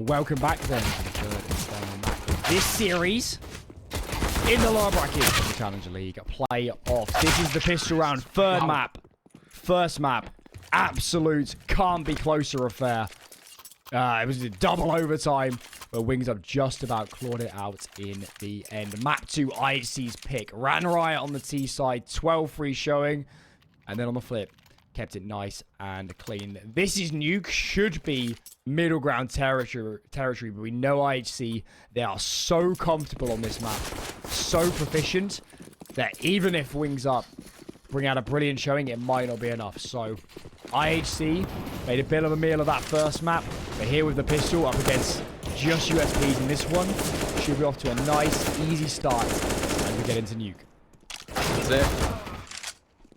Welcome back then to the third and final match of this series in the lower bracket of the Challenger League playoffs. This is the pistol round. Third map. First map. Absolute can't be closer affair. It was a double overtime, but WUgaSsS just about clawed it out in the end. Map 2, IHC's pick. Ran riot on the T side, 12-3 showing. And then on the flip, kept it nice and clean. This is Nuke. Should be middle ground territory, but we know IHC, they are so comfortable on this map, so proficient, that even if WUgaSsS bring out a brilliant showing, it might not be enough. So IHC made a bit of a meal of that first map. But here with the pistol up against just USPs in this one, should be off to a nice, easy start as we get into Nuke. That's it.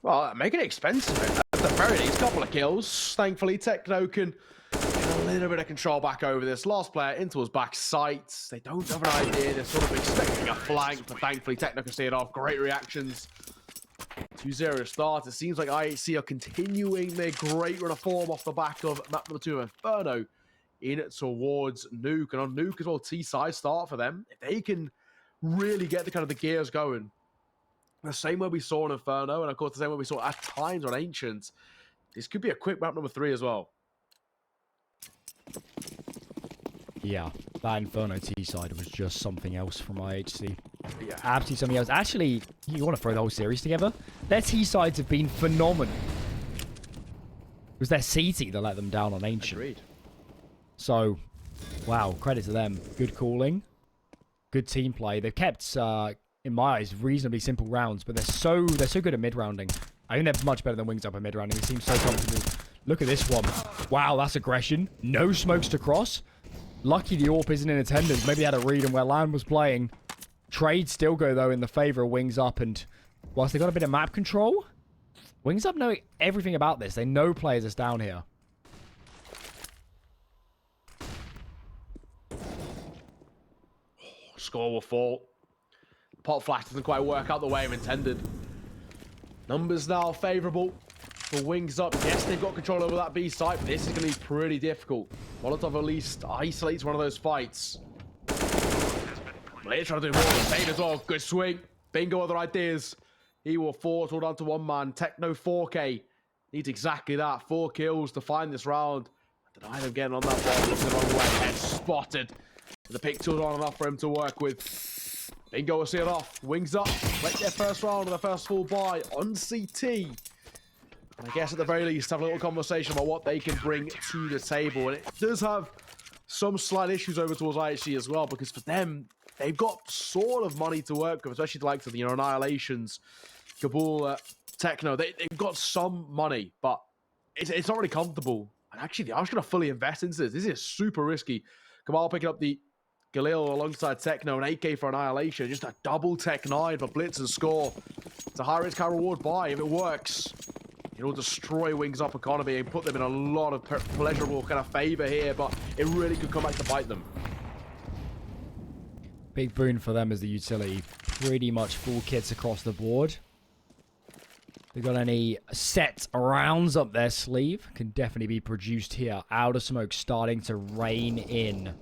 Well, making it expensive. At the very least, couple of kills. Thankfully, Techno can get a little bit of control back over this. Last player into his back sights. They don't have an idea. They're sort of expecting a flank, but thankfully, Techno can see it off. Great reactions. 2-0 start. It seems like IHC are continuing their great run of form off the back of map number 2, Inferno, in towards Nuke. And on Nuke as well, T-side start for them. If they can really get the gears going, the same way we saw in Inferno, and of course the same way we saw at times on Ancient, this could be a quick map number 3 as well. Yeah, that Inferno T-side was just something else from IHC. Yeah, absolutely something else. Actually, you want to throw the whole series together? Their T-sides have been phenomenal. It was their CT that let them down on Ancient. Agreed. So, wow, credit to them. Good calling. Good team play. They've kept, in my eyes, reasonably simple rounds, but they're so good at mid-rounding. I think they're much better than WUgaSsS at mid-rounding. They seem so comfortable. Look at this one. Wow, that's aggression. No smokes to cross. Lucky the AWP isn't in attendance. Maybe they had a read on where Land was playing. Trades still go, though, in the favor of WUgaSsS, and whilst they got a bit of map control, WUgaSsS know everything about this. They know players is down here. Score will fall. Pot flash doesn't quite work out the way of intended. Numbers now favorable for WUgaSsS. Yes, they've got control over that B site, but this is going to be pretty difficult. Molotov at least isolates one of those fights. Blade trying to do more than Bane as well. Good swing. Bingo, other ideas. He will force all down to one man. Techno 4K needs exactly that. 4 kills to find this round. Deny them getting on that ball. Looking the wrong way. And spotted. The pick tools aren't enough for him to work with. Bingo will see it off. WUgaSsS went their first round of the first full buy on CT. And I guess at the very least have a little conversation about what they can bring to the table. And it does have some slight issues over towards IHC as well, because for them, they've got sort of money to work with, especially the likes of the Annihilations, Kabul, Techno. They've got some money, but it's not really comfortable. And actually, they are just going to fully invest into this. This is super risky. Kamal picking up the Galil alongside Techno, an 8K for Annihilation. Just a double Tech 9 for Blitz and score. It's a high risk, high reward buy. If it works, it'll destroy WUgaSsS economy and put them in a lot of pleasurable favor here, but it really could come back to bite them. Big boon for them as the utility. Pretty much full kits across the board. They got any set rounds up their sleeve? Can definitely be produced here. Outer smoke starting to rain in.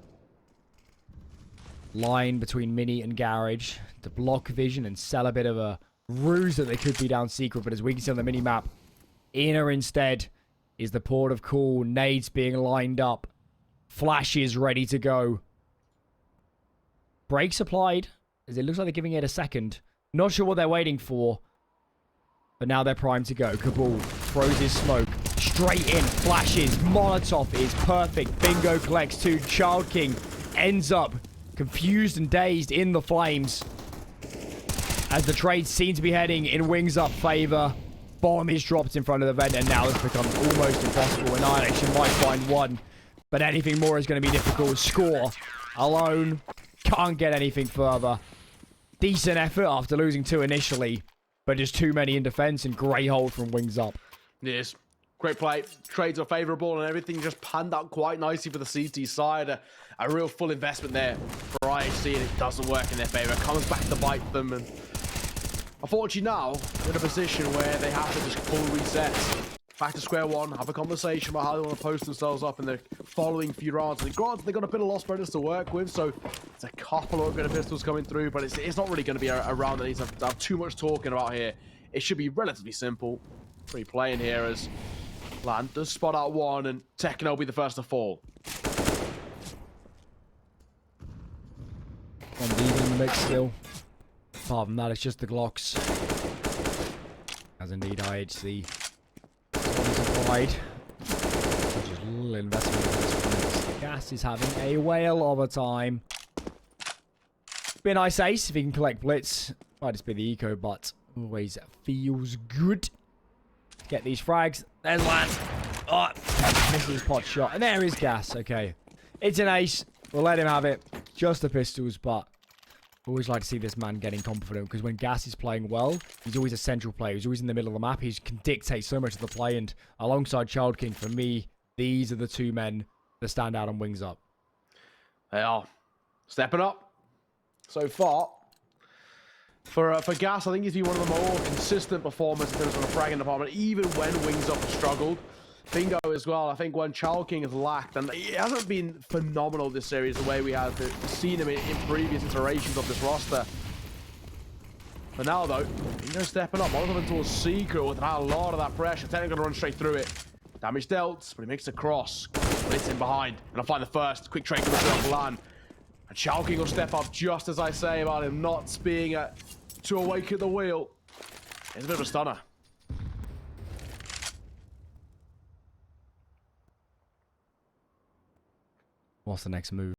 Line between Mini and Garage to block vision and sell a bit of a ruse that they could be down secret, but as we can see on the mini-map, inner instead is the port of call. Nades being lined up. Flashes ready to go. Brakes applied, as it looks like they're giving it a second. Not sure what they're waiting for, but now they're primed to go. Kabul throws his smoke straight in. Flashes. Molotov is perfect. Bingo collects 2. WUChildKinG ends up confused and dazed in the flames as the trades seem to be heading in WUgaSsS favor. Bomb is dropped in front of the vent, and now this becomes almost impossible. Annihilation might find one, but anything more is going to be difficult. Score alone can't get anything further. Decent effort after losing 2 initially, but just too many in defense, and great hold from WUgaSsS. Yes, great play. Trades are favorable, and everything just panned out quite nicely for the CT side. A real full investment there for IHC, and it doesn't work in their favor. It comes back to bite them, and unfortunately now, they're in a position where they have to just full reset. back to square one, have a conversation about how they want to post themselves up in the following few rounds. And granted, they've got a bit of lost bonus to work with, so it's a couple of good pistols coming through, but it's not really going to be a round that needs to have too much talking about here. It should be relatively simple. Free playing here as Land does spot out one, and Techno will be the first to fall. One lead in the mix still. Apart from that, it's just the Glocks. As indeed IHC. Supplied. Just a little investment in this one. Gas is having a whale of a time. Be a nice ace if he can collect Blitz. Might just be the eco, but always feels good. Get these frags. There's Land. Oh, misses his pot shot. And there is Gas. Okay. It's an ace. We'll let him have it. Just the pistols, but always like to see this man getting confident, because when Gas is playing well, he's always a central player. He's always in the middle of the map. He can dictate so much of the play, and alongside WUChildKinG, for me, these are the two men that stand out on Wings Up. They are stepping up so far. For Gas, I think he's been one of the more consistent performers in terms of the fragging department, even when Wings Up has struggled. Bingo as well. I think when WUChildKinG has lacked, and he hasn't been phenomenal this series the way we have seen him in previous iterations of this roster. But now though, Bingo stepping up, one of them towards Secret without a lot of that pressure. Technically going to run straight through it. Damage dealt, but he makes the cross. Blitz in behind, and I'll find the first. Quick trade comes off Lan. And WUChildKinG will step up just as I say about him not being too awake at the wheel. It's a bit of a stunner. What's the next move?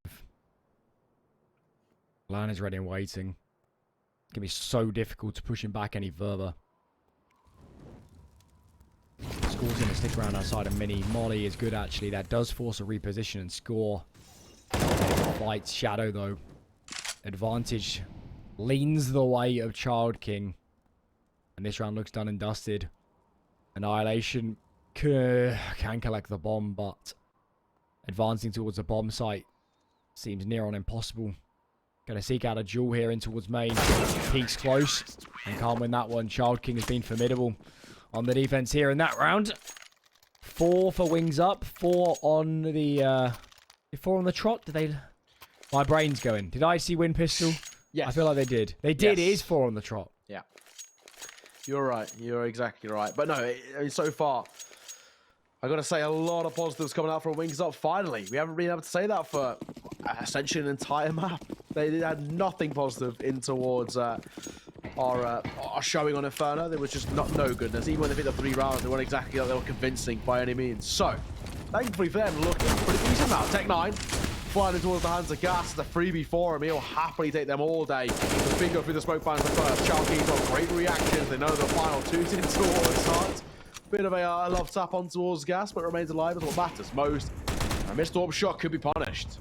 Lan is ready and waiting. It's going to be so difficult to push him back any further. Score's going to stick around outside of Mini. Molly is good, actually. That does force a reposition and score. Fights Shadow, though. Advantage leans the way of WUChildKinG. And this round looks done and dusted. Annihilation can collect the bomb, but advancing towards the bomb site seems near on impossible. Gonna seek out a duel here in towards main. Peaks close and can't win that one. WUChildKinG has been formidable on the defense here in that round. 4 for Wings Up, 4 on the 4 on the trot. Did they? My brain's going. Did IHC win pistol? Yes. I feel like they did. They did. Yes. It is 4 on the trot. Yeah. You're right. You're exactly right. But no, I mean, so far, I got to say, a lot of positives coming out from Wings Up. Finally, we haven't been able to say that for essentially an entire map. They had nothing positive in towards our showing on Inferno. There was just no goodness. Even when they hit the 3 rounds, they weren't exactly like they were convincing by any means. So, thankfully for them, looking pretty decent now. Tech 9 flying towards the hands of Gas. The freebie for him. He'll happily take them all day. The Bingo through the smoke finds the first. WUChildKinG's got great reactions. They know the final 2's in towards Heart. Bit of a love tap on towards Gas, but remains alive is what matters most. A missed orb shot could be punished.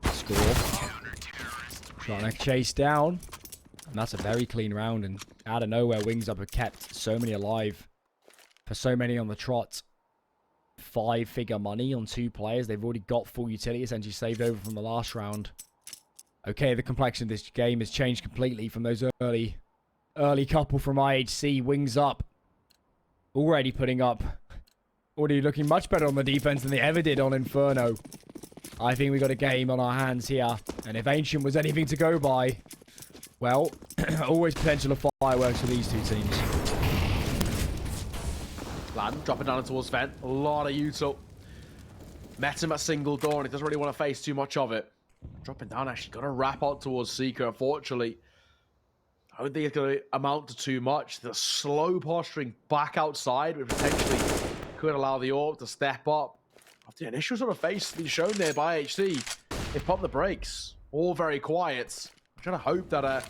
Score. Trying to chase down. And that's a very clean round. And out of nowhere, Wings Up have kept so many alive. For so many on the trot. 5-figure money on 2 players. They've already got full utility, essentially saved over from the last round. Okay, the complexion of this game has changed completely from those early couple from IHC. Wings Up already looking much better on the defense than they ever did on Inferno. I think we got a game on our hands here. And if Ancient was anything to go by, well, always potential of fireworks for these 2 teams. Lan dropping down towards Vent. A lot of util. Met him at single door, and he doesn't really want to face too much of it. Dropping down, actually got to wrap out towards Seeker. Unfortunately, I don't think it's going to amount to too much. The slow posturing back outside, which potentially could allow the orb to step up. After the initial sort of face being shown there by IHC, they popped the brakes. All very quiet. I'm trying to hope that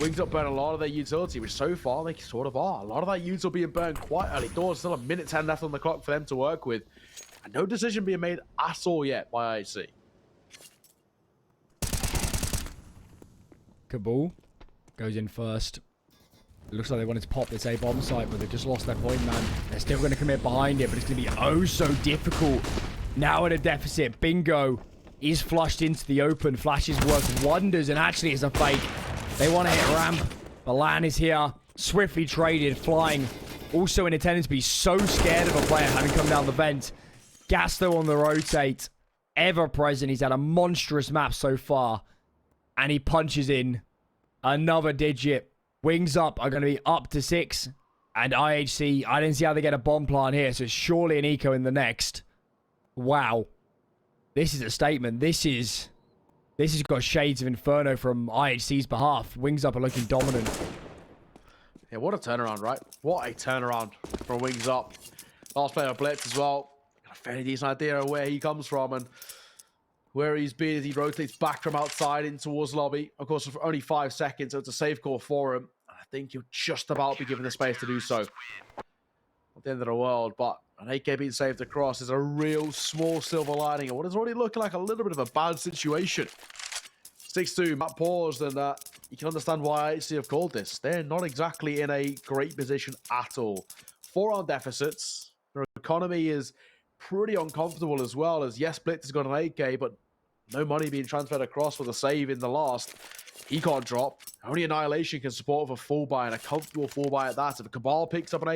Wings Up burn a lot of their utility, which so far they sort of are. A lot of that util being burned quite early doors. Still a minute 10 left on the clock for them to work with. And no decision being made at all yet by IHC. Kabul goes in first. It looks like they wanted to pop this A-bomb site, but they've just lost their point, man. They're still going to commit behind it, but it's going to be oh so difficult. Now at a deficit, Bingo is flushed into the open. Flashes work wonders, and actually it's a fake. They want to hit ramp, but Lan is here. Swiftly traded, flying Also in attendance, but he's so scared of a player having come down the vent. Gasto on the rotate. Ever present. He's had a monstrous map so far. And he punches in another digit. Wings Up are going to be up to 6. And IHC, I didn't see how they get a bomb plant here. So it's surely an eco in the next. Wow. This is a statement. This has got shades of Inferno from IHC's behalf. Wings Up are looking dominant. Yeah, what a turnaround, right? What a turnaround from Wings Up. Last player of Blitz as well. Got a fairly decent idea of where he comes from and where he's been as he rotates back from outside in towards lobby. Of course, for only 5 seconds, so it's a safe call for him. I think he'll just about be given the space to do so. Not the end of the world, but an AK being saved across is a real small silver lining and what is already looking like a little bit of a bad situation. 6-2, Matt paused, and you can understand why IHC have called this. They're not exactly in a great position at all. 4-round deficits. Their economy is pretty uncomfortable as well, as yes, Blitz has got an 8K, but no money being transferred across for the save in the last. He can't drop. Only Annihilation can support with a full buy, and a comfortable full buy at that. If a Cabal picks up an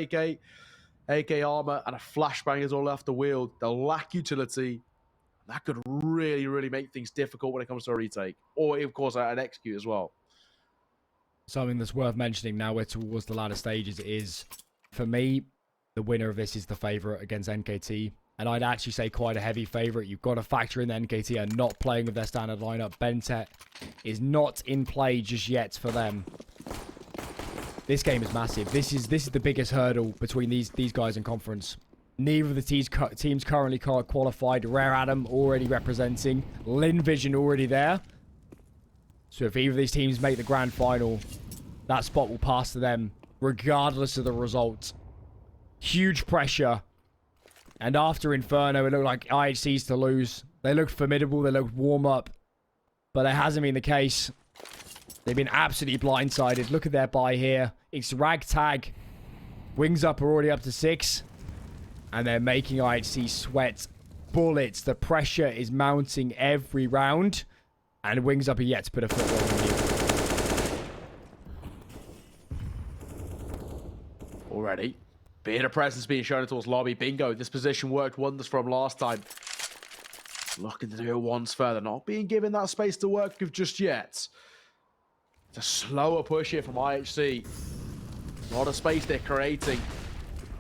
AK armor, and a flashbang is all left to wield, they'll lack utility. That could really, really make things difficult when it comes to a retake. Or, of course, an execute as well. Something that's worth mentioning now we're towards the latter stages is, for me, the winner of this is the favourite against NKT. And I'd actually say quite a heavy favourite. You've got to factor in the NKT are not playing with their standard lineup. Bentet is not in play just yet for them. This game is massive. This is the biggest hurdle between these guys in conference. Neither of the teams currently qualified. Rare Adam already representing. Lin Vision already there. So if either of these teams make the grand final, that spot will pass to them, regardless of the result. Huge pressure. And after Inferno, it looked like IHC's to lose. They looked formidable. They looked warm up. But that hasn't been the case. They've been absolutely blindsided. Look at their buy here. It's ragtag. Wings Up are already up to 6. And they're making IHC sweat bullets. The pressure is mounting every round. And Wings Up are yet to put a foot on you. Already. Bit of presence being shown towards lobby. Bingo. This position worked wonders for him last time. Looking to do it once further. Not being given that space to work with just yet. It's a slower push here from IHC. Not a space they're creating.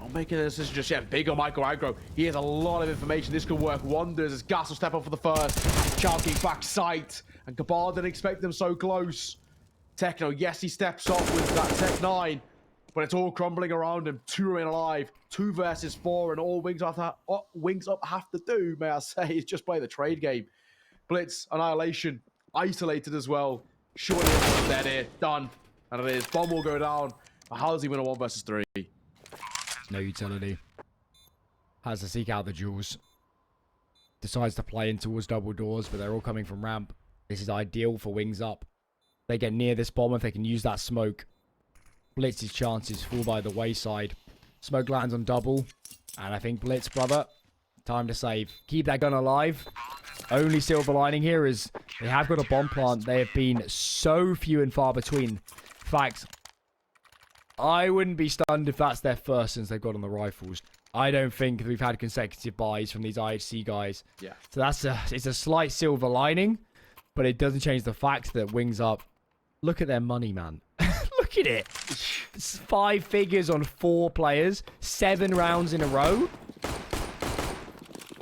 Not making a decision just yet. Big on Michael Aggro. He has a lot of information. This could work wonders as GUgaSsS will step up for the first. ChildKinG back sight. And Cabal didn't expect them so close. Techno, yes, he steps up with that Tech 9. But it's all crumbling around him. 2 remain alive. 2 versus 4. And all Wings Up have to do, may I say, is just play the trade game. Blitz, Annihilation, isolated as well. Surely it's dead here. Done. And it is. Bomb will go down. How does he win a 1 versus 3? No utility. Has to seek out the jewels. Decides to play in towards double doors, but they're all coming from ramp. This is ideal for Wings Up. They get near this bomb if they can use that smoke. Blitz's chances fall by the wayside. Smoke lands on double. And I think Blitz, brother, time to save. Keep that gun alive. Only silver lining here is they have got a bomb plant. They have been so few and far between. In fact, I wouldn't be stunned if that's their first since they've got on the rifles. I don't think we've had consecutive buys from these IHC guys. Yeah. So it's a slight silver lining, but it doesn't change the fact that Wings Up. Look at their money, man. Look at it. It's 5 figures on 4 players. 7 rounds in a row.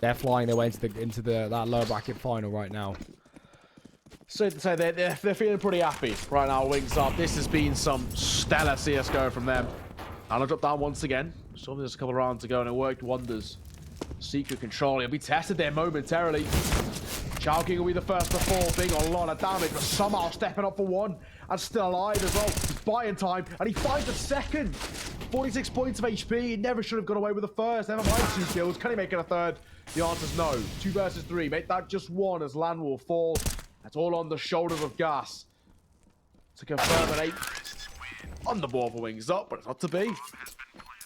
They're flying their way into that lower bracket final right now. So to say they're feeling pretty happy right now. Wings Up. This has been some stellar CSGO from them. And I'll drop down once again. Still there's a couple of rounds to go, and it worked wonders. Secret control. He'll be tested there momentarily. ChildKinG will be the first to fall, being a lot of damage, but somehow stepping up for 1 and still alive as well. He's buying time, and he finds a second. 46 points of HP. He never should have got away with the first. Never mind 2 kills. Can he make it a third? The answer's no. 2 versus 3. Make that just 1 as Lan will fall. That's all on the shoulders of WUgaSsS. To confirm an 8 on the board for Wings Up, but it's not to be.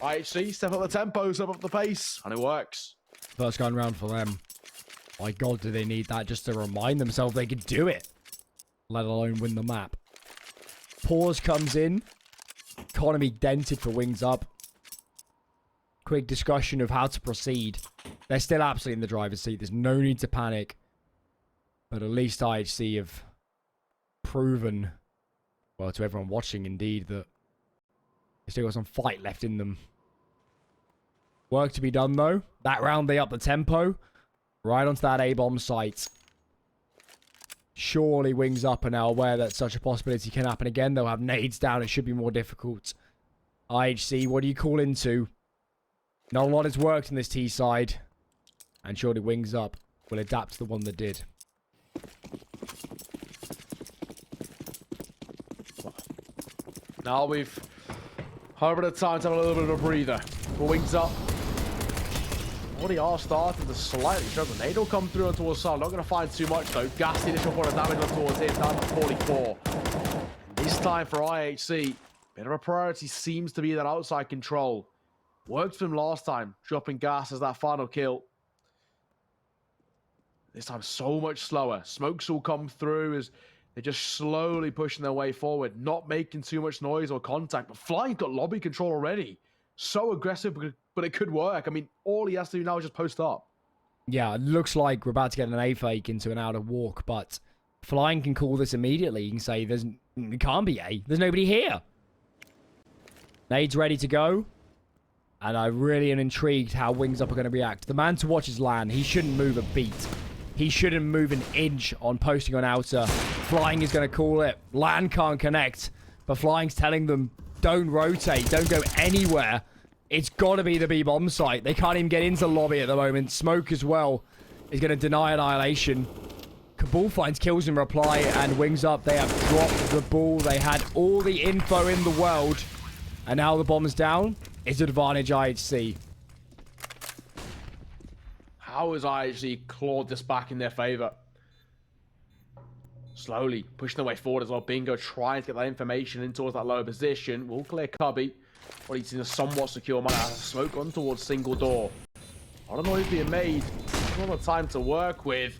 IHC, step up the tempo, step up the pace, and it works. First gun round for them. My God, do they need that just to remind themselves they could do it, let alone win the map. Pause comes in. Economy dented for Wings Up. quick discussion of how to proceed. They're still absolutely in the driver's seat. There's no need to panic. But at least IHC have proven, well, to everyone watching, indeed, that they still got some fight left in them. Work to be done, though. That round, they up the tempo. Right onto that A-bomb site. Surely Wings Up are now aware that such a possibility can happen again. They'll have nades down. It should be more difficult. IHC, what do you call into? Not a lot has worked in this T side. And surely Wings Up will adapt to the one that did. Now we've had a bit of time to have a little bit of a breather. For Wings Up. Already are starting to slightly struggle. Nade will come through on towards Sal. Not going to find too much though. Gas the initial point of damage on towards him. Down to 44. This time for IHC, bit of a priority seems to be that outside control. Worked for him last time, dropping Gas as that final kill. This time so much slower. Smokes will come through as they're just slowly pushing their way forward. Not making too much noise or contact. But Flying's got lobby control already. So aggressive, but it could work. I mean, all he has to do now is just post up. Yeah, it looks like we're about to get an A fake into an outer walk, but Flying can call this immediately. He can say, it can't be A. There's nobody here. Nade's ready to go. And I really am intrigued how Wings Up are going to react. The man to watch is Lan. He shouldn't move a beat. He shouldn't move an inch on posting on outer. Flying is going to call it. Lan can't connect. But Flying's telling them, don't rotate. Don't go anywhere. It's got to be the B-bomb site. They can't even get into lobby at the moment. Smoke as well is going to deny Annihilation. Kabul finds kills in reply, and Wings Up, they have dropped the ball. They had all the info in the world. And now the bomb's down. It's advantage IHC. How has IHC clawed this back in their favor? Slowly pushing their way forward as well. Bingo trying to get that information in towards that lower position. Will clear Cubby. But he's in a somewhat secure manner. Smoke on towards single door. I don't know who's being made. A lot of time to work with.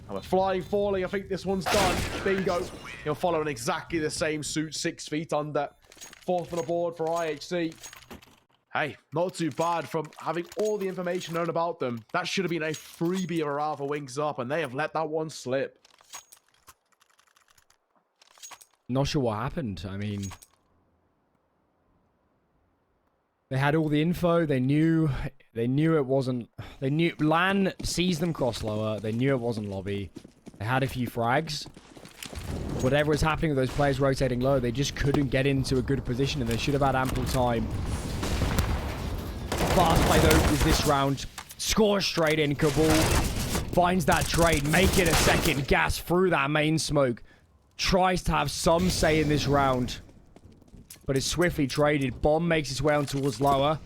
And we're flying, falling. I think this one's done. Bingo. He'll follow in exactly the same suit. 6 feet under. Fourth on the board for IHC. Hey, not too bad from having all the information known about them. That should have been a freebie of a round for Wings Up, and they have let that one slip. Not sure what happened. I mean, they had all the info. They knew it wasn't. They knew Lan sees them cross lower. They knew it wasn't lobby. They had a few frags. Whatever was happening with those players rotating low, they just couldn't get into a good position, and they should have had ample time. Fast play though is this round. Score straight in. Kabul finds that trade. Make it a second. Gas through that main smoke. Tries to have some say in this round. But it's swiftly traded. Bomb makes its way on towards lower.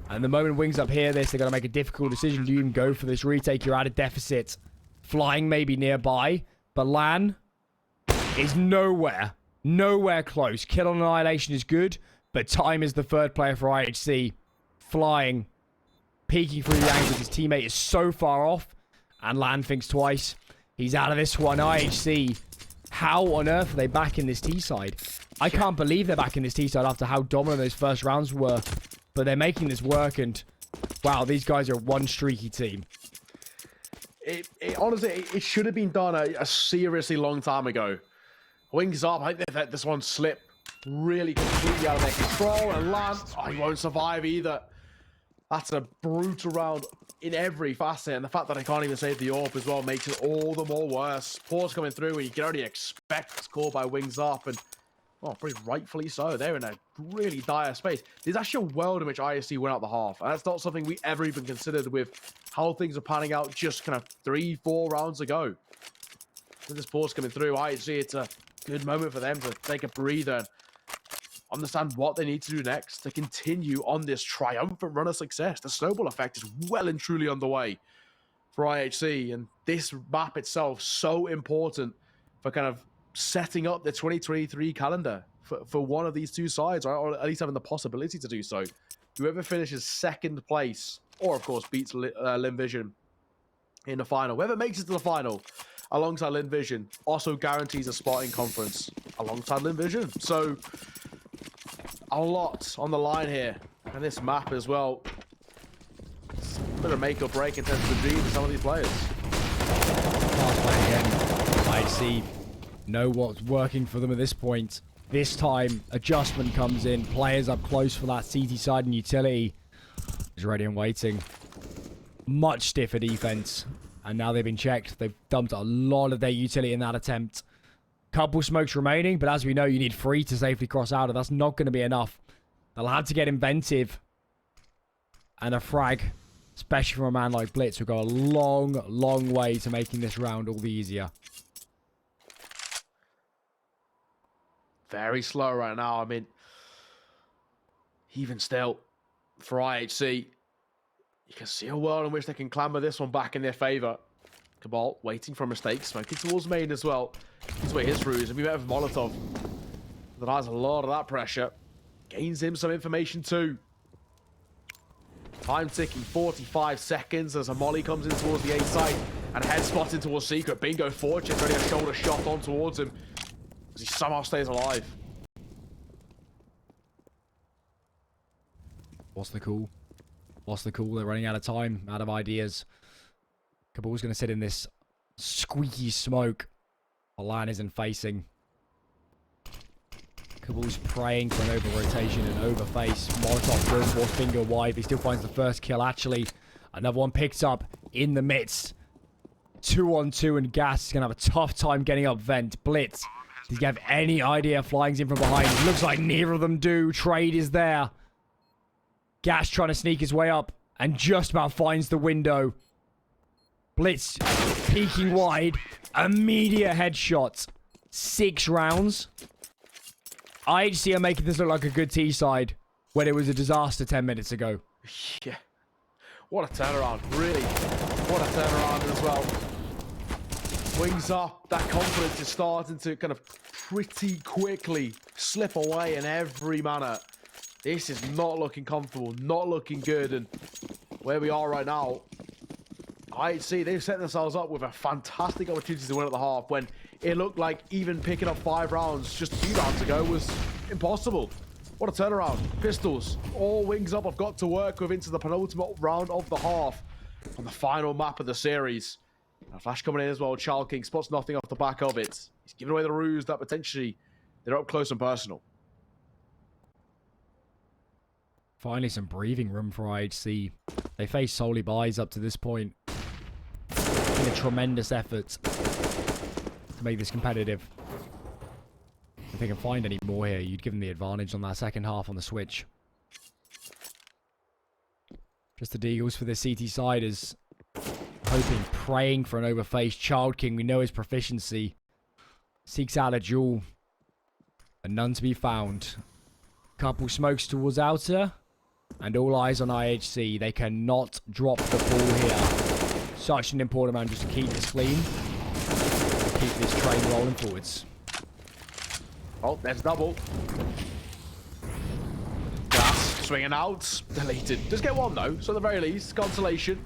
And the moment Wings Up hear this, they're going to make a difficult decision. Do you even go for this retake? You're at a deficit. Flying maybe nearby. But Lan is nowhere close. Kill on Annihilation is good. But time is the third player for IHC. Flying. Peeking through the angles. His teammate is so far off. And Lan thinks twice. He's out of this one. IHC. How on earth are they back in this T-side? I can't believe they're back in this T-side after how dominant those first rounds were. But they're making this work, and wow, these guys are one streaky team. Honestly, it should have been done a seriously long time ago. Wings Up, I think they've let this one slip really completely out of their control. And Lan, he won't survive either. That's a brutal round in every facet, and the fact that I can't even save the AWP as well makes it all the more worse. Pause coming through, and you can already expect a score by Wings Up, and well, pretty rightfully so. They're in a really dire space. There's actually a world in which ISC went out the half, and that's not something we ever even considered with how things are panning out just kind of 3-4 rounds ago. With this pause coming through, ISC, it's a good moment for them to take a breather and understand what they need to do next to continue on this triumphant run of success. The snowball effect is well and truly underway for IHC, and this map itself so important for kind of setting up the 2023 calendar for one of these two sides, or at least having the possibility to do so. Whoever finishes second place, or of course beats Linvision in the final, whoever makes it to the final alongside Linvision also guarantees a spot in conference alongside Linvision. So a lot on the line here, and this map as well. bit of make or break in terms of the dream for some of these players. Last play again. IHC know what's working for them at this point. This time, adjustment comes in. Players up close for that CT side and utility. Is ready and waiting. Much stiffer defense. And now they've been checked. They've dumped a lot of their utility in that attempt. Couple smokes remaining, but as we know, you need 3 to safely cross out, and that's not going to be enough. They'll have to get inventive. And a frag, especially from a man like Blitz, will go a long, long way to making this round all the easier. Very slow right now. I mean, even still, for IHC, you can see a world in which they can clamber this one back in their favor. Cabal waiting for a mistake, smoking towards main as well. That's where his route is. And we met with Molotov. That has a lot of that pressure. Gains him some information too. Time ticking, 45 seconds as a molly comes in towards the A side and head spotting towards Secret. Bingo Fortune ready a shoulder shot on towards him as he somehow stays alive. What's the call? What's the call? They're running out of time, out of ideas. Cabal's going to sit in this squeaky smoke. Alan isn't facing. Cabal's praying for an over-rotation and over-face. Molotov will force finger wide. He still finds the first kill, actually. Another one picked up in the midst. 2-on-2, and WUgaSsS is going to have a tough time getting up vent. Blitz, does he have any idea flying's in from behind? It looks like neither of them do. Trade is there. WUgaSsS trying to sneak his way up and just about finds the window. Blitz peeking wide. Immediate headshot. 6 rounds. IHC are making this look like a good T side when it was a disaster 10 minutes ago. Yeah. What a turnaround, really. What a turnaround as well. Wings up. That confidence is starting to kind of pretty quickly slip away in every manner. This is not looking comfortable, not looking good. And where we are right now, IHC, they've set themselves up with a fantastic opportunity to win at the half when it looked like even picking up 5 rounds just a few rounds ago was impossible. What a turnaround. Pistols, all wings up, have got to work with into the penultimate round of the half on the final map of the series. A flash coming in as well. WUChildKinG spots nothing off the back of it. He's giving away the ruse that potentially they're up close and personal. Finally, some breathing room for IHC. They face solely buys up to this point. In a tremendous effort to make this competitive. If they can find any more here, you'd give them the advantage on that second half on the switch. Just the Deagles for the CT side is hoping, praying for an overface. WUChildKinG, we know his proficiency. Seeks out a duel. And none to be found. Couple smokes towards outer. And all eyes on IHC. They cannot drop the ball here. Such an important man just to keep this clean. Keep this train rolling forwards. Oh, there's double. WUgaSsS swinging out. Deleted. Just get one though. So at the very least, consolation.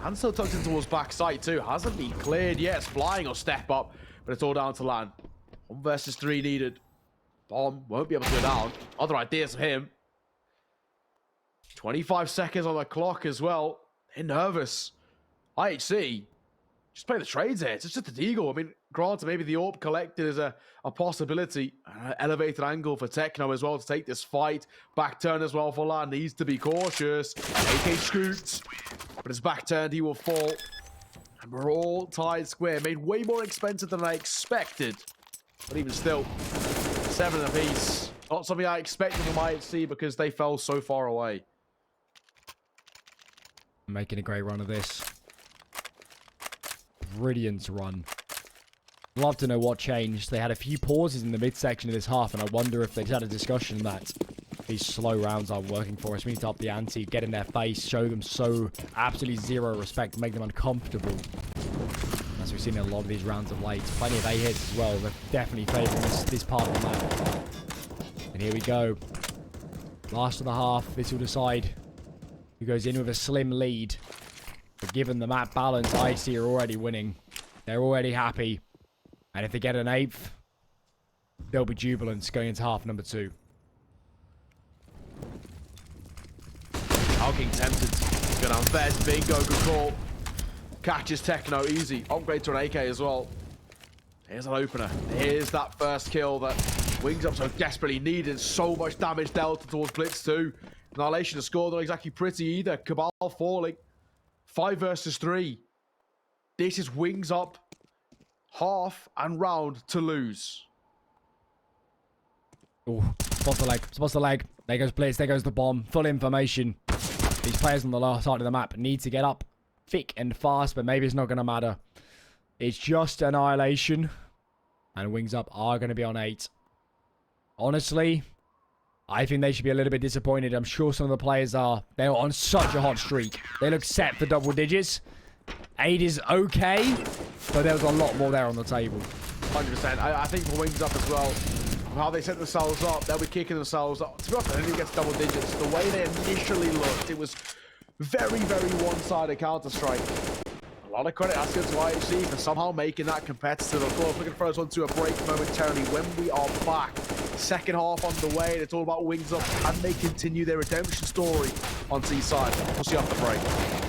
And still tucked in towards backside too. Hasn't been cleared yet. It's flying or step up. But it's all down to LAN. 1 versus 3 needed. Bomb won't be able to go down. Other ideas for him. 25 seconds on the clock as well. They're nervous. IHC, just play the trades here. It's just a Deagle. I mean, granted, maybe the AWP collected is a possibility. An elevated angle for Techno as well to take this fight. Back turn as well for LAN. Needs to be cautious. AK scoots. But his back turned, he will fall. And we're all tied square. Made way more expensive than I expected. But even still, 7 apiece. Not something I expected from IHC because they fell so far away. Making a great run of this. Brilliant run. Love to know what changed. They had a few pauses in the midsection of this half, and I wonder if they've had a discussion that these slow rounds aren't working for us. We need to up the ante, get in their face, show them so absolutely zero respect, make them uncomfortable. As we've seen in a lot of these rounds of late. Plenty of A hits as well. They're definitely favouring this part of the map. And here we go. Last of the half. This will decide who goes in with a slim lead. But given the map balance, IHC are already winning. They're already happy. And if they get an 8th, they'll be jubilant going into half number 2. WUChildKinG tempted to go down fed. Bingo, good call. Catches Techno easy. Upgrade to an AK as well. Here's an opener. Here's that first kill that Wings Up so desperately needed. So much damage dealt towards Blitz 2. Annihilation has scored not exactly pretty either. Cabal falling. 5 versus 3. This is Wings Up. Half and round to lose. Oh, spots the leg. Spots the leg. There goes Blitz. There goes the bomb. Full information. These players on the last side of the map need to get up thick and fast, but maybe it's not going to matter. It's just Annihilation. And Wings Up are going to be on 8. Honestly, I think they should be a little bit disappointed. I'm sure some of the players are. They're on such a hot streak. They look set for double digits. 8 is okay, but there was a lot more there on the table. 100%. I think for Wings Up as well, how they set themselves up, they'll be kicking themselves up. To be honest, I think it gets double digits. The way they initially looked, it was very, very one-sided Counter-Strike. A lot of credit has to go to IHC for somehow making that competitive. Of course, we're going to throw us onto a break momentarily when we are back. Second half on the way, and it's all about Wings Up, and they continue their redemption story on Seaside. We'll see you after the break.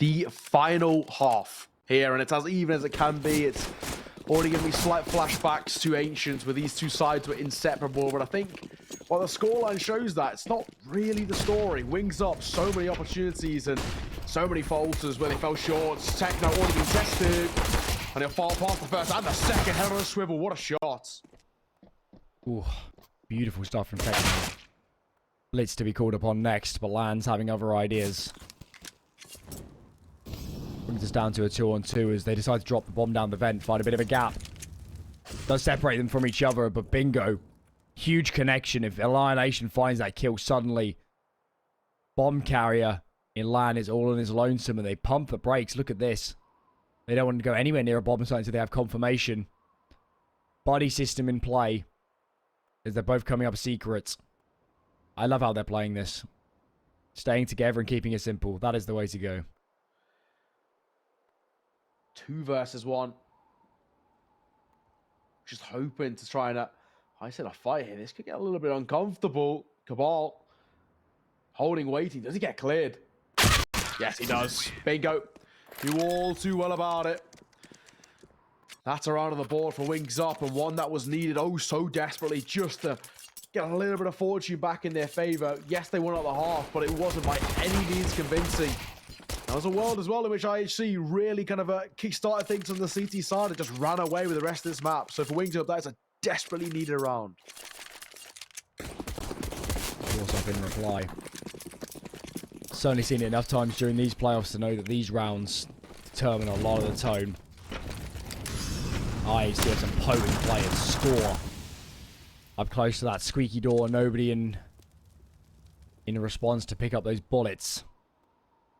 the final half here, and it's as even as it can be. It's already going to be slight flashbacks to Ancients where these two sides were inseparable, but I think while the scoreline shows that, it's not really the story. Wings Up, so many opportunities and so many falters where they fell short. Techno already been tested, and he'll fall past the first and the second. Head on a swivel, what a shot. Ooh, beautiful stuff from Techno. Blitz to be called upon next, but Land's having other ideas. Brings us down to a 2-on-2 as they decide to drop the bomb down the vent, find a bit of a gap. Does separate them from each other, but bingo. Huge connection. If Annihilation finds that kill suddenly, bomb carrier in Land is all on his lonesome, and they pump the brakes. Look at this. They don't want to go anywhere near a bomb site until they have confirmation. Buddy system in play as they're both coming up secrets. I love how they're playing this. Staying together and keeping it simple. That is the way to go. 2 versus 1. Just hoping to try and, I said a fight here. This could get a little bit uncomfortable. Cabal holding, waiting. Does he get cleared? Yes, he does. Bingo. You all too well about it. That's a round on the board for Wings Up, and one that was needed oh so desperately just to get a little bit of fortune back in their favor. Yes, they won out the half, but it wasn't by any means convincing. There was a world as well in which IHC really kind of kick-started things on the CT side and just ran away with the rest of this map. So for Wings Up, that's a desperately needed round. Force Up in reply. Certainly seen it enough times during these playoffs to know that these rounds determine a lot of the tone. IHC have some potent players. Score. Up close to that squeaky door. Nobody in response to pick up those bullets.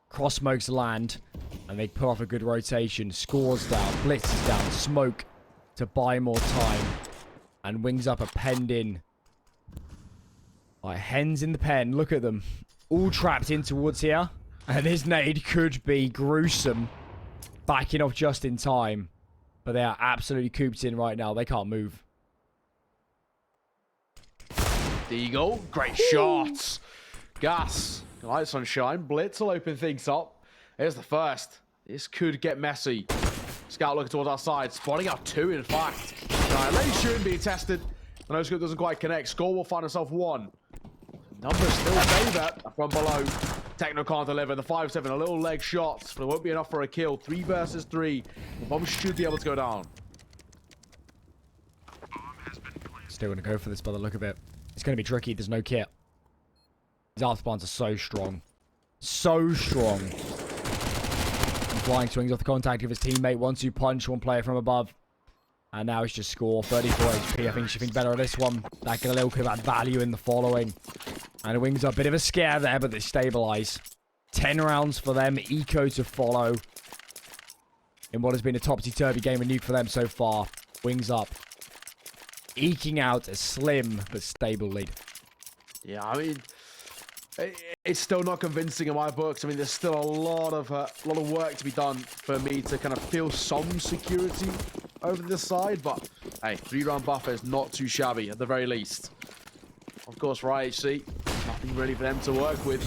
Cross smokes Land, and they put off a good rotation. Scores down, Blitz is down, Smoke to buy more time, and Wings Up are penned in. Like hens in the pen, look at them. All trapped in towards here, and this nade could be gruesome. Backing off just in time, but they are absolutely cooped in right now. They can't move. Deagle, great shots. Gas. Light sunshine. Blitz will open things up. Here's the first. This could get messy. Scout looking towards our side. Spotting out 2, in fact. Annihilation being tested. The no-scope doesn't quite connect. Score will find himself 1. Numbers still favor from below. Techno can't deliver. The 5-7, a little leg shots, but it won't be enough for a kill. 3 versus 3. The bomb should be able to go down. Still going to go for this by the look of it. It's going to be tricky. There's no kit. His afterburns are so strong. So strong. And flying swings off the contact of his teammate. 1-2 punch. One player from above. And now it's just score. 34 HP. I think she thinks better of this one. That could a little bit add value in the following. And the Wings are a bit of a scare there, but they stabilize. 10 rounds for them. Eco to follow. In what has been a topsy-turvy game of Nuke for them so far. Wings Up. Eking out a slim but stable lead. Yeah, I mean, it's still not convincing in my books. I mean, there's still a lot of work to be done for me to kind of feel some security over this side. But hey, 3-round buffer is not too shabby at the very least. Of course, for IHC, nothing really for them to work with.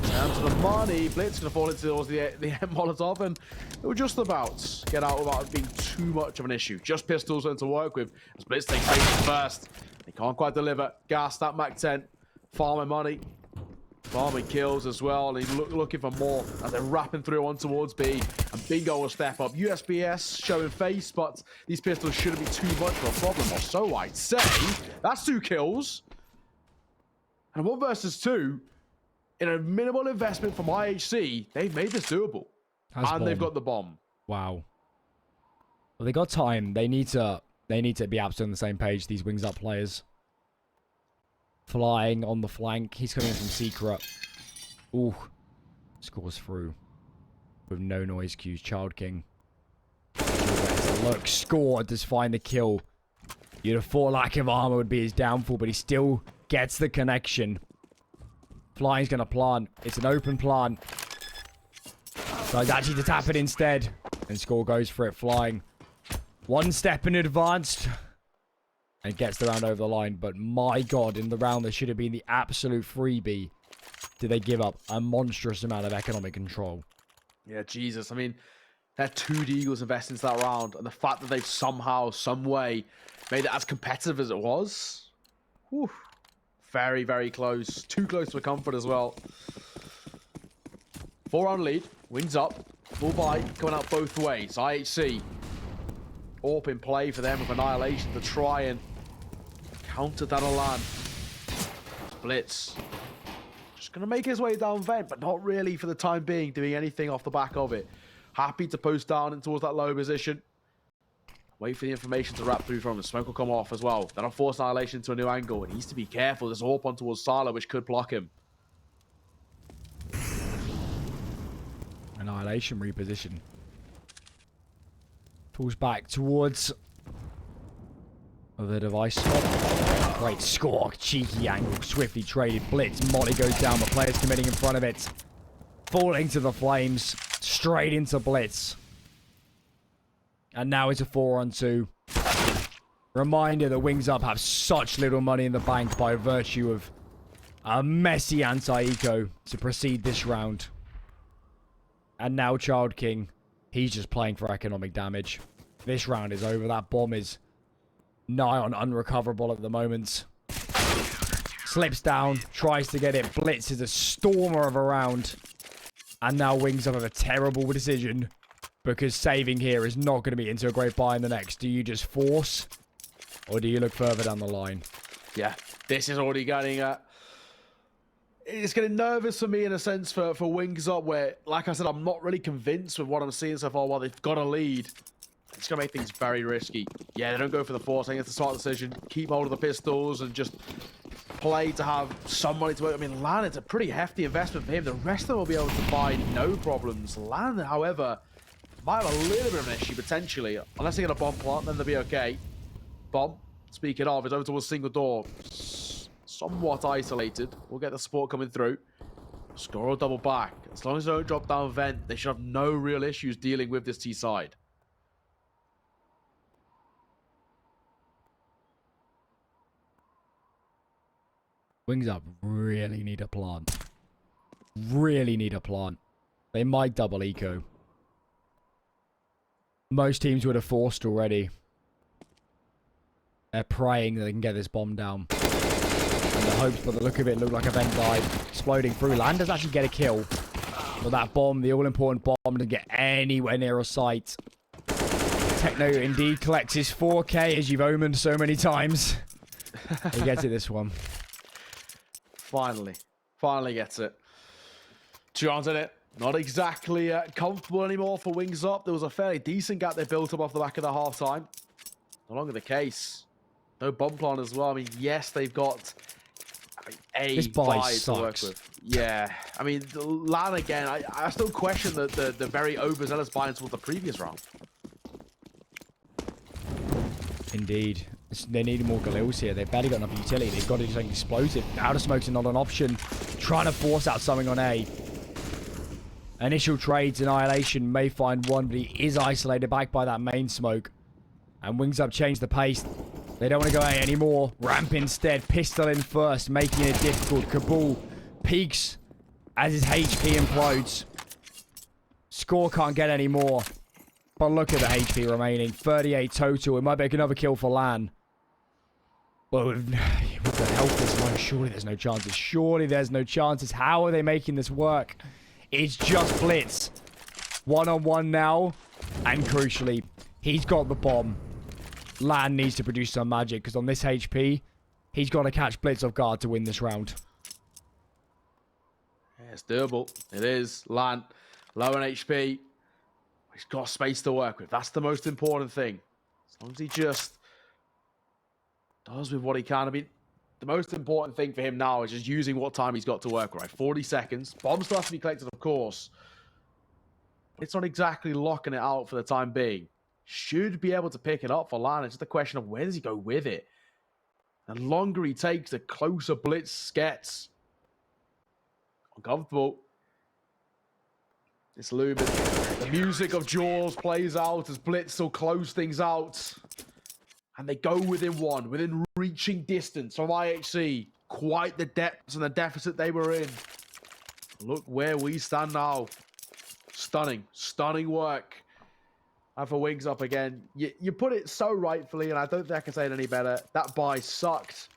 Down to the money, Blitz going to fall into towards the Molotov, and it will just about get out without it being too much of an issue. Just pistols and to work with. As Blitz takes base first, they can't quite deliver. Gas that Mac 10, farming money. Farming kills as well, and he's looking for more as they're wrapping through on towards B. And Bingo will step up. USBS showing face, but these pistols shouldn't be too much of a problem, or so I'd say. That's 2 kills. And 1 versus 2, in a minimal investment from IHC, they've made this doable. And they've got the bomb. Wow. Well, they got time. They need to be absolutely on the same page, these Wings Up players. Flying on the flank. He's coming in from secret. Ooh. Scores through. With no noise cues. WUChildKinG. Look, scored. Does find the kill. You'd have thought lack of armor would be his downfall, but he still gets the connection. Flying's going to plant. It's an open plant. So he's actually to tap it instead. And Score goes for it. Flying. 1 step in advance. And gets the round over the line. But my god, in the round that should have been the absolute freebie, did they give up a monstrous amount of economic control. Yeah, Jesus. I mean, they're 2 Eagles invested into that round, and the fact that they've somehow, some way, made it as competitive as it was. Whew. Very, very close. Too close for comfort as well. 4-round lead. Wings up. Full buy. Coming out both ways. IHC. AWP in play for them with Annihilation to try and counter that Alan. Blitz. Just going to make his way down vent, but not really for the time being doing anything off the back of it. Happy to post down and towards that low position. Wait for the information to wrap through from him. Smoke will come off as well. That'll force Annihilation to a new angle. He needs to be careful. There's AWP on towards Sala, which could block him. Annihilation reposition. Pulls back towards the device. Great score. Cheeky angle. Swiftly traded. Blitz. Molly goes down. The player's committing in front of it. Falling to the flames. Straight into Blitz. And now it's a 4-on-2. Reminder that Wings Up have such little money in the bank by virtue of a messy anti-eco to proceed this round. And now WUChildKinG, he's just playing for economic damage. This round is over. That bomb is nigh on unrecoverable at the moment. Slips down, tries to get it. Blitz is a stormer of a round. And now Wings Up have a terrible decision. Because saving here is not going to be into a great buy in the next. Do you just force? Or do you look further down the line? Yeah, this is already getting... it's getting nervous for me in a sense for Wings Up, where, like I said, I'm not really convinced with what I'm seeing so far. While they've got a lead, it's going to make things very risky. Yeah, they don't go for the force. I think it's a smart decision. Keep hold of the pistols and just play to have some money to work. I mean, Lan, it's a pretty hefty investment for him. The rest of them will be able to buy no problems. Lan, however, might have a little bit of an issue potentially. Unless they get a bomb plant, then they'll be okay. Bomb, speaking of, is over towards single door. Somewhat isolated. We'll get the support coming through. Score or double back. As long as they don't drop down vent, they should have no real issues dealing with this T side. Wings Up really need a plant. Really need a plant. They might double eco. Most teams would have forced already. They're praying that they can get this bomb down. And the hopes, by the look of it, look like a vent dive. Exploding through. Land does actually get a kill. But that bomb, the all-important bomb, doesn't get anywhere near a sight. Techno indeed collects his 4K, as you've omened so many times. He gets it this one. Finally. Finally gets it. 2 rounds in it. Not exactly comfortable anymore for Wings Up. There was a fairly decent gap they built up off the back of the half-time. No longer the case. No bomb plant as well. I mean, yes, they've got a buy to work with. Yeah. I mean, Lan again, I still question the very overzealous buy-ins towards the previous round. Indeed. They need more Galils here. They've barely got enough utility. They've got to do something explosive. Outer smokes are not an option. Trying to force out something on A. Initial trades, Annihilation may find one, but he is isolated back by that main smoke. And Wings Up change the pace. They don't want to go A anymore. Ramp instead. Pistol in first, making it difficult. Kabul peaks as his HP implodes. Score can't get any more. But look at the HP remaining. 38 total. It might make another kill for Lan. Well, with the health this low, surely there's no chances. Surely there's no chances. How are they making this work? It's just Blitz. 1-on-1 now. And crucially, he's got the bomb. Lan needs to produce some magic, because on this HP, he's got to catch Blitz off guard to win this round. Yeah, it's doable. It is. Lan, low on HP. He's got space to work with. That's the most important thing. As long as he just does with what he can. I mean, the most important thing for him now is just using what time he's got to work with. Right? 40 seconds. Bomb still has to be collected, of course. But it's not exactly locking it out for the time being. Should be able to pick it up for Lan. It's just a question of where does he go with it. The longer he takes, the closer Blitz gets. Uncomfortable. It's looming. The music of Jaws plays out as Blitz will close things out. And they go within one, within reaching distance from IHC. Quite the depths and the deficit they were in. Look where we stand now. Stunning. Stunning work. And for Wings Up again, you put it so rightfully, and I don't think I can say it any better. That buy sucked,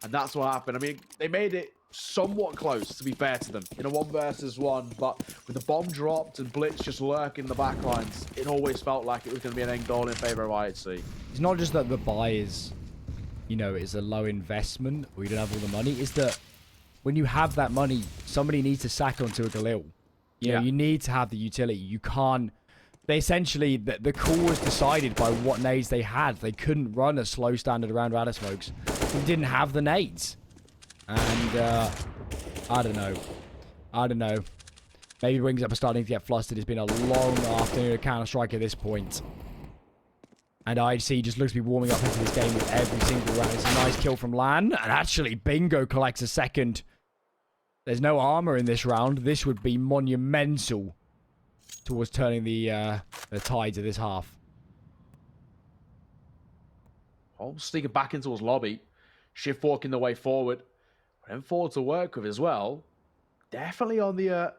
and that's what happened. I mean, they made it somewhat close, to be fair to them, in a 1 versus 1, but with the bomb dropped and Blitz just lurking in the backlines, it always felt like it was going to be an end goal in favor of IHC. It's not just that the buy is, you know, is a low investment, or you don't have all the money. It's that when you have that money, somebody needs to sack onto a Galil. You know, you need to have the utility. You can't... They essentially, the call was decided by what nades they had. They couldn't run a slow standard around Radar Smokes. They didn't have the nades. And, I don't know. Maybe Wings Up are starting to get flustered. It's been a long afternoon of Counter-Strike at this point. And IHC just looks to be warming up into this game with every single round. It's a nice kill from Lan. And actually, Bingo collects a second. There's no armor in this round. This would be monumental towards turning the tides of this half. Oh, sneaking back into his lobby. Shift walking the way forward. And forward to work with as well. Definitely on the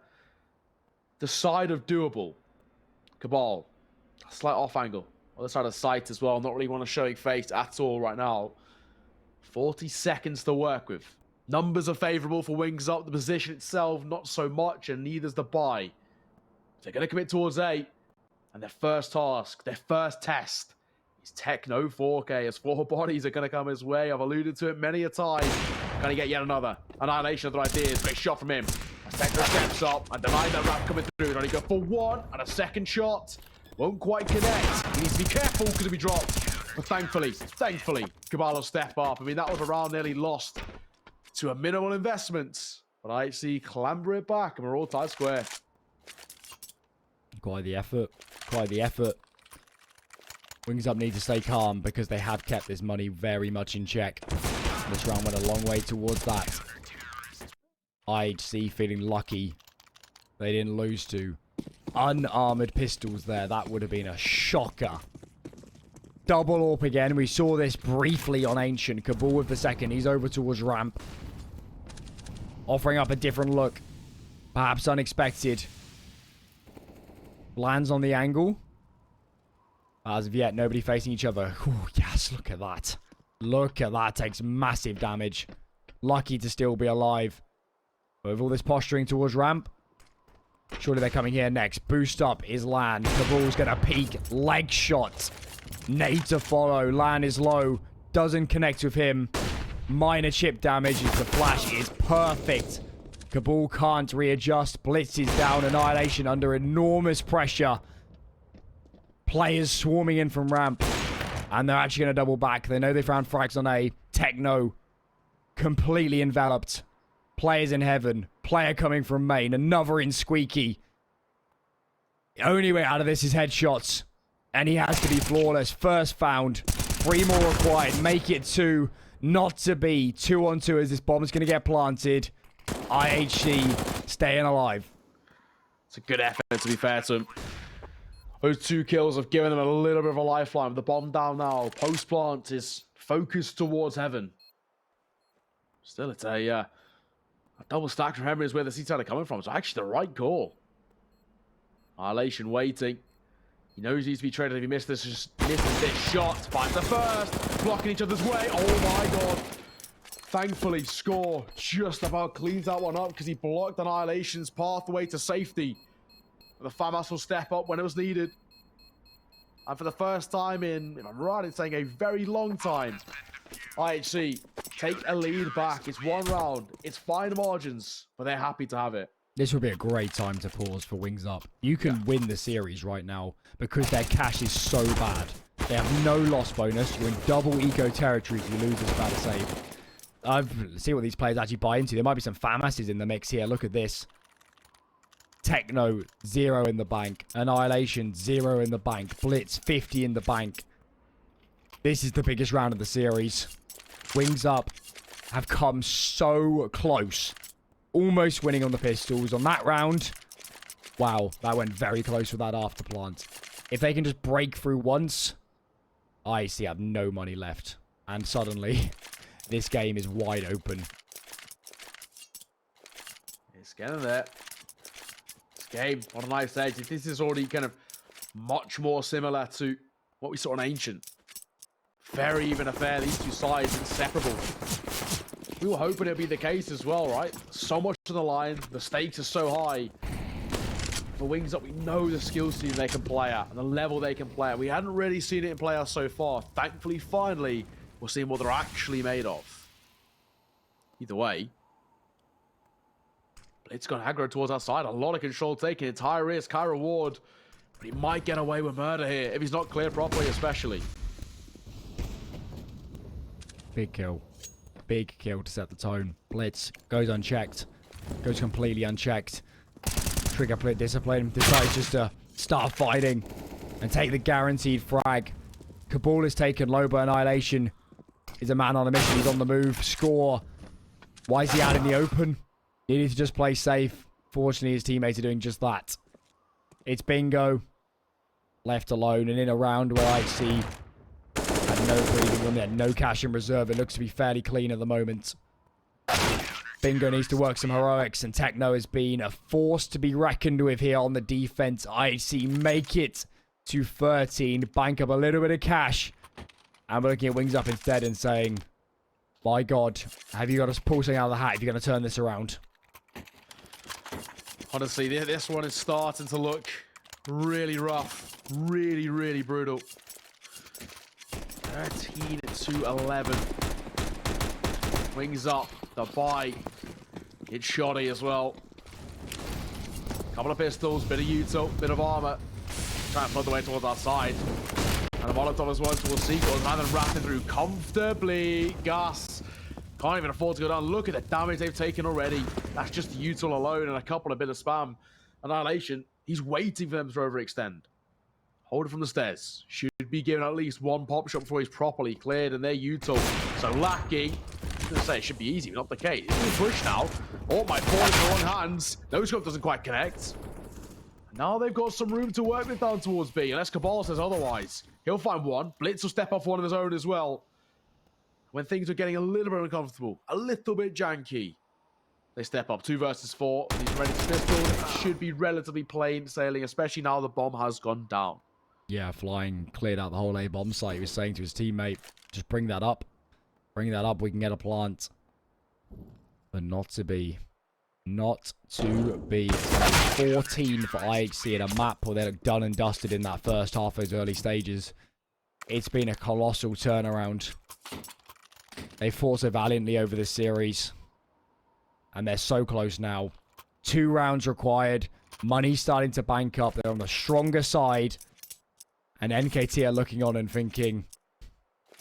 side of doable. Cabal. A slight off angle. Other side of sight as well. Not really want to show face at all right now. 40 seconds to work with. Numbers are favorable for Wings Up. The position itself, not so much. And neither's the buy. They're going to commit towards A. And their first task, their first test, is Techno 4K. As 4 bodies are going to come his way. I've alluded to it many a time. Going to get yet another. Annihilation of the ideas. Great shot from him. As Techno steps up and denied that wrap coming through. And only go for 1 and a second shot. Won't quite connect. He needs to be careful because he'll be dropped. But thankfully, Cabal will step up. I mean, that was a round nearly lost to a minimal investment. But IHC clamber it back and we're all tied square. Quite the effort. Wings Up need to stay calm because they have kept this money very much in check. This round went a long way towards that. IHC feeling lucky they didn't lose to unarmored pistols there. That would have been a shocker. Double AWP again. We saw this briefly on Ancient. Cabal with the second. He's over towards ramp. Offering up a different look. Perhaps unexpected. Lands on the angle. As of yet, nobody facing each other. Ooh, yes, look at that. Look at that. Takes massive damage. Lucky to still be alive. But with all this posturing towards ramp, surely they're coming here next. Boost up is Lan. Cabal's going to peek. Leg shot. Nade to follow. Lan is low. Doesn't connect with him. Minor chip damage. The flash is perfect. Cabal can't readjust. Blitz is down. Annihilation under enormous pressure. Players swarming in from ramp. And they're actually going to double back. They know they found frags on A. Techno completely enveloped. Players in heaven. Player coming from main. Another in Squeaky. The only way out of this is headshots. And he has to be flawless. First found. 3 more required. Make it 2. Not to be. 2 on 2 as this bomb's going to get planted. IHC staying alive. It's a good effort, to be fair to him. Those 2 kills have given them a little bit of a lifeline. With the bomb down now. Post-plant is focused towards heaven. Still, it's a double stack from Henry is where the seats are coming from. So actually the right call. Annihilation waiting. He knows he needs to be traded if he misses this shot. Finds the first. Blocking each other's way. Oh my god. Thankfully, Score just about cleans that one up because he blocked Annihilation's pathway to safety. The FAMAS will step up when it was needed. And for the first time in, if I'm right in saying a very long time, IHC take a lead back. It's 1 round. It's fine margins, but they're happy to have it. This would be a great time to pause for Wings Up. You can win the series right now because their cash is so bad. They have no loss bonus. You're in double eco territory if you lose this battle save. See what these players actually buy into. There might be some FAMASs in the mix here. Look at this. Techno, 0 in the bank. Annihilation, 0 in the bank. Blitz, 50 in the bank. This is the biggest round of the series. Wings Up have come so close. Almost winning on the pistols. On that round, wow, that went very close with that after plant. If they can just break through once, IHC have no money left. And suddenly, this game is wide open. It's getting there. It's game on a nice edge. This is already kind of much more similar to what we saw in Ancient. Very even affair, these two sides inseparable. We were hoping it'd be the case as well, right? So much on the line, the stakes are so high. For WUgaSsS, we know the skill team they can play at and the level they can play at. We hadn't really seen it in playoffs so far. Thankfully, finally, we're seeing what they're actually made of. Either way, Blitz gone aggro towards our side. A lot of control taken. It's high risk, high reward. But he might get away with murder here if he's not cleared properly, especially. Big kill. Big kill to set the tone. Blitz goes unchecked. Goes completely unchecked. Trigger Blitz discipline. Decides just to start fighting and take the guaranteed frag. Kabul is taken low by Annihilation. Is a man on a mission. He's on the move. Score. Why is he out in the open? Needed to just play safe. Fortunately, his teammates are doing just that. It's Bingo. Left alone and in a round where IHC had no breathing room there. No cash in reserve. It looks to be fairly clean at the moment. Bingo needs to work some heroics, and Techno has been a force to be reckoned with here on the defense. IHC make it to 13. Bank up a little bit of cash. And we're looking at WUgaSsS instead and saying, my God, have you got to pull something out of the hat if you're going to turn this around? Honestly, this one is starting to look really rough. Really, really brutal. 13 to 11. WUgaSsS, the buy. It's shoddy as well. Couple of pistols, bit of util, bit of armor. Trying to flood the way towards our side. And the Molotov as well towards Sequels. And then wrapping through comfortably. Gus can't even afford to go down. Look at the damage they've taken already. That's just util alone and a couple of bit of spam. Annihilation, he's waiting for them to overextend. Hold it from the stairs. Should be given at least one pop shot before he's properly cleared, and they're util. So Lackey, I was going to say it should be easy, but not the case. It's being pushed now. Oh, my ball in the wrong hands. No scope doesn't quite connect. Now they've got some room to work with down towards B, unless Cabal says otherwise. He'll find one. Blitz will step off one of his own as well. When things are getting a little bit uncomfortable, a little bit janky, they step up. 2 versus 4. He's ready to pistol. It should be relatively plain sailing, especially now the bomb has gone down. Yeah, Flying cleared out the whole A bomb site. He was saying to his teammate, just bring that up. Bring that up, we can get a plant. But not to be. Not to be. 14 for IHC in a map where they're done and dusted in that first half, those early stages. It's been a colossal turnaround. They fought so valiantly over this series. And they're so close now. 2 rounds required. Money's starting to bank up. They're on the stronger side. And NKT are looking on and thinking,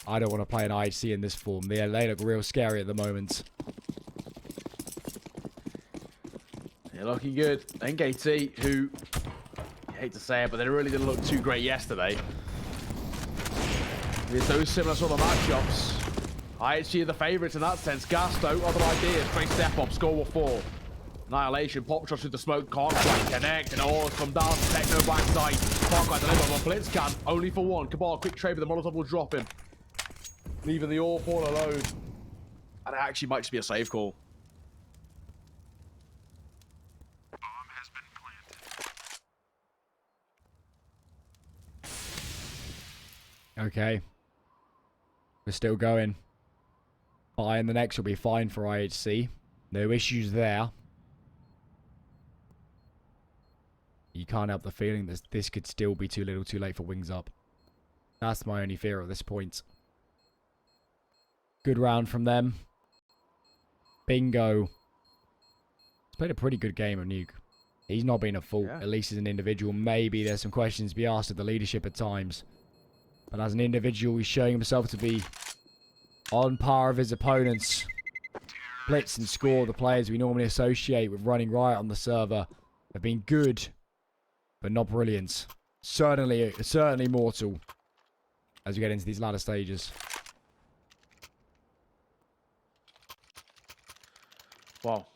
I don't want to play an IHC in this form. They look real scary at the moment. They're looking good. NKT, who, I hate to say it, but they really didn't look too great yesterday. With those similar sort of matchups, IHC are the favourites in that sense. Gasto, other ideas. Straight step up, score 4. Annihilation, pop shots through the smoke, can't quite connect, and all come down to Techno backside. Can't quite deliver, but Blitz can, only for 1. Cabal, quick trade, but the Molotov will drop him. Leaving the all fall alone. And it actually might just be a safe call. Bomb has been planted. Okay. We're still going. Buy in the next will be fine for IHC. No issues there. You can't help the feeling that this could still be too little too late for WUgaSsS. That's my only fear at this point. Good round from them. Bingo. He's played a pretty good game of Nuke. He's not been a fault, at least as an individual. Maybe there's some questions to be asked of the leadership at times. But as an individual, he's showing himself to be on par with his opponents. Blitz and Score, the players we normally associate with running riot on the server, have been good, but not brilliant. Certainly mortal as we get into these latter stages. Well,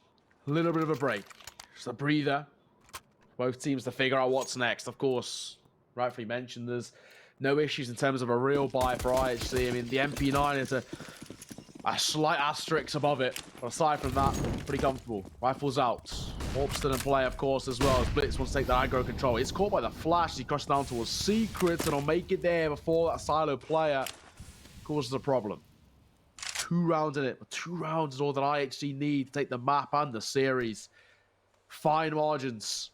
a little bit of a break. Just a breather. Both teams to figure out what's next. Of course, rightfully mentioned, there's no issues in terms of a real buy for IHC. I mean, the MP9 is a slight asterisk above it. But aside from that, pretty comfortable. Rifles out. Orpston in play, of course, as well as Blitz wants to take that aggro control. It's caught by the flash. He crosses down towards Secrets and will make it there before that silo player causes a problem. 2 rounds in it, but 2 rounds is all that IHC need to take the map and the series. Fine margins.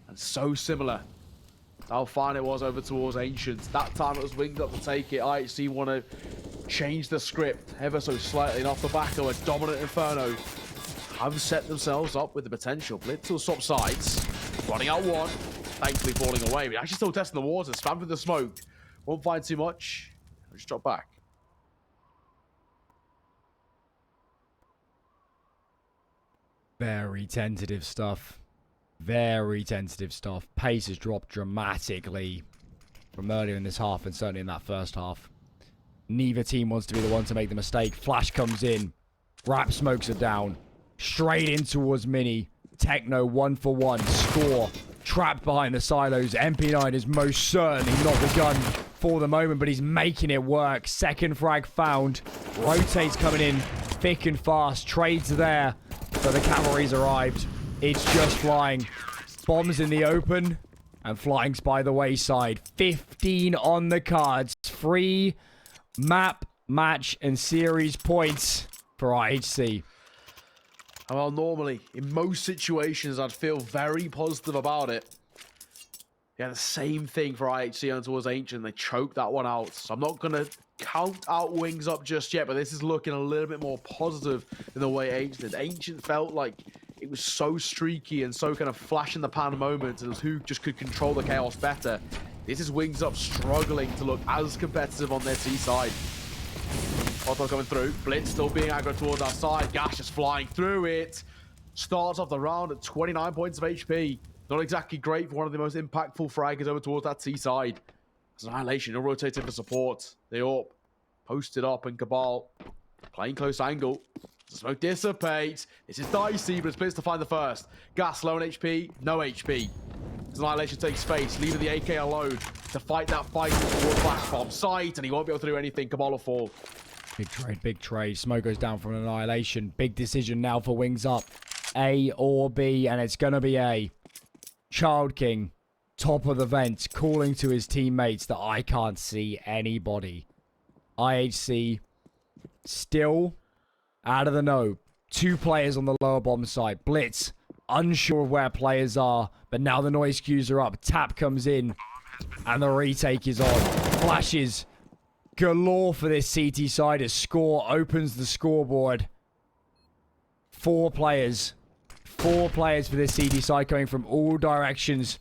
And so similar to how fine it was over towards Ancients. That time it was winged up to take it. IHC want to change the script ever so slightly, and off the back of a dominant Inferno, have set themselves up with the potential. Blitz will swap sides, running out one, thankfully falling away, but actually still testing the water, spam with the smoke. Won't find too much. I'll just drop back. Very tentative stuff. Very tentative stuff. Pace has dropped dramatically from earlier in this half and certainly in that first half. Neither team wants to be the one to make the mistake. Flash comes in. Wrap smokes are down. Straight in towards Mini. Techno 1-for-1. Score. Trapped behind the silos. MP9 is most certainly not the gun for the moment, but he's making it work. Second frag found. Rotates coming in thick and fast. Trades there. So the cavalry's arrived. It's just flying. Bombs in the open. And flying's by the wayside. 15 on the cards. 3 map, match, and series points for IHC. Well, normally, in most situations, I'd feel very positive about it. Yeah, the same thing for IHC on towards Ancient. They choked that one out. So I'm not going to count out Wings Up just yet, but this is looking a little bit more positive in the way Ancient did. Ancient felt like it was so streaky and so kind of flash in the pan moments, and it was who just could control the chaos better. This is Wings Up struggling to look as competitive on their T side. Otto coming through. Blitz still being aggro towards our side. Gash just flying through it. Starts off the round at 29 points of HP. Not exactly great for one of the most impactful fraggers over towards that T side. As Annihilation, he'll rotate in for support. The AWP posted up, and Cabal playing close angle. The smoke dissipates. This is dicey, but it's Blitz to find the first. Gas low on HP, no HP. As Annihilation takes space, leaving the AK alone to fight that fight towards Flash Bomb site, and he won't be able to do anything. Cabal will fall. Big trade, big trade. Smoke goes down from Annihilation. Big decision now for Wings Up. A or B, and it's going to be A. WUChildKinG, top of the vent, calling to his teammates that I can't see anybody. IHC, still out of the know. 2 players on the lower bottom side. Blitz, unsure of where players are, but now the noise cues are up. Tap comes in, and the retake is on. Flashes galore for this CT side as Score opens the scoreboard. 4 players. 4 players for this CT side coming from all directions.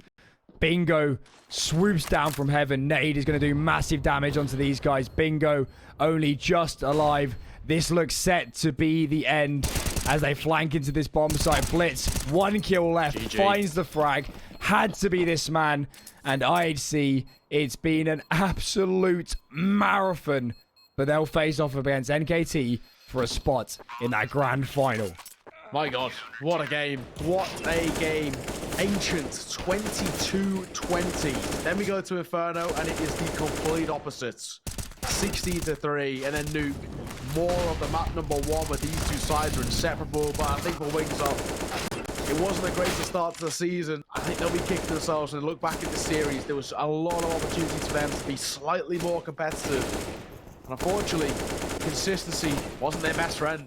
Bingo swoops down from heaven. Nade is going to do massive damage onto these guys. Bingo only just alive. This looks set to be the end as they flank into this bomb site. Blitz, 1 kill left, GG. Finds the frag. Had to be this man. And IHC, it's been an absolute marathon. But they'll face off against NKT for a spot in that grand final. My God, what a game. What a game. Ancient 22-20. Then we go to Inferno, and it is the complete opposites. 16-3, and then Nuke. More of the map number 1 with these 2 sides are inseparable, but I think for Wings Up, it wasn't the greatest start to the season. I think they'll be kicking themselves and look back at the series. There was a lot of opportunities for them to be slightly more competitive. And unfortunately, consistency wasn't their best friend.